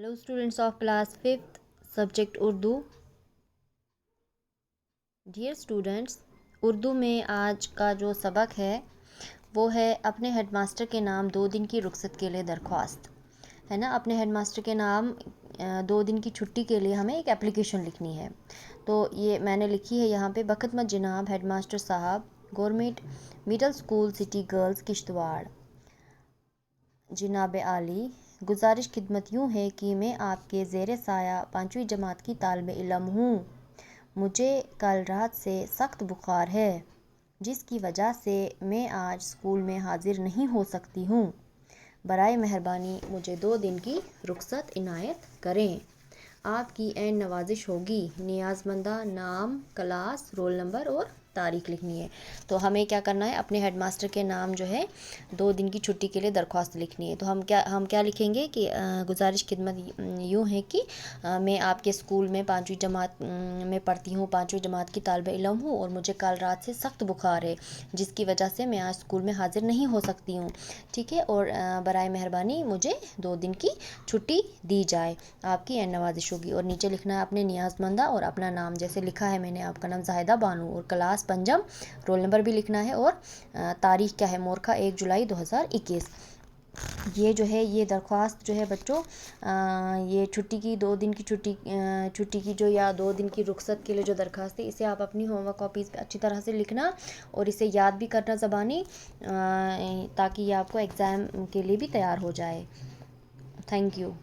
Hello students of class 5th subject Urdu. Dear students, Urdu में आज का जो सबक है वो है अपने हेडमास्टर के नाम 2 दिन की रुखसत के लिए दरख्वास्त, है ना। अपने हेडमास्टर के नाम 2 दिन की छुट्टी के लिए हमें एक एप्लीकेशन लिखनी है। तो ये मैंने लिखी है यहाँ पे। बखत मत जनाब हेडमास्टर साहब, government middle school city girls Kishtwar. जनाब आली, गुजारिश खिदमत यूँ है कि मैं आपके ज़ेर साया 5वीं जमात की तालिब इल्म हूँ। मुझे कल रात से सख्त बुखार है जिसकी वजह से मैं आज स्कूल में हाज़िर नहीं हो सकती हूँ। बराए मेहरबानी मुझे 2 दिन की रुखसत इनायत करें। आपकी ऐन नवाजिश होगी। नियाज़मंदा नाम, क्लास, रोल नंबर और तारीख़ लिखनी है। तो हमें क्या करना है, अपने हेडमास्टर के नाम जो है 2 दिन की छुट्टी के लिए दरख्वास्त लिखनी है। तो हम क्या लिखेंगे कि गुजारिश खिदमत यूँ है कि मैं आपके स्कूल में 5वीं जमात में पढ़ती हूँ, 5वीं जमात की तालिब इल्म हूँ और मुझे कल रात से सख्त बुखार है जिसकी वजह से मैं आज स्कूल में हाज़िर नहीं हो सकती हूँ। ठीक है, और बराए मेहरबानी मुझे 2 दिन की छुट्टी दी जाए। आपकी ऐन नवाजिश होगी। और नीचे लिखना है अपने नियाज़मंदा और अपना नाम, जैसे लिखा है मैंने आपका नाम ज़ाहिदा बानू, और क्लास पंजम, रोल नंबर भी लिखना है, और तारीख़ क्या है, मोरखा 1 जुलाई 2021। ये जो है ये दरख्वास्त जो है बच्चों, ये छुट्टी की 2 दिन की छुट्टी की जो, या 2 दिन की रुखसत के लिए जो दरख्वास्त है, इसे आप अपनी होमवर्क कॉपीज़ पे अच्छी तरह से लिखना और इसे याद भी करना ज़बानी, ताकि ये आपको एग्ज़ाम के लिए भी तैयार हो जाए। Thank you.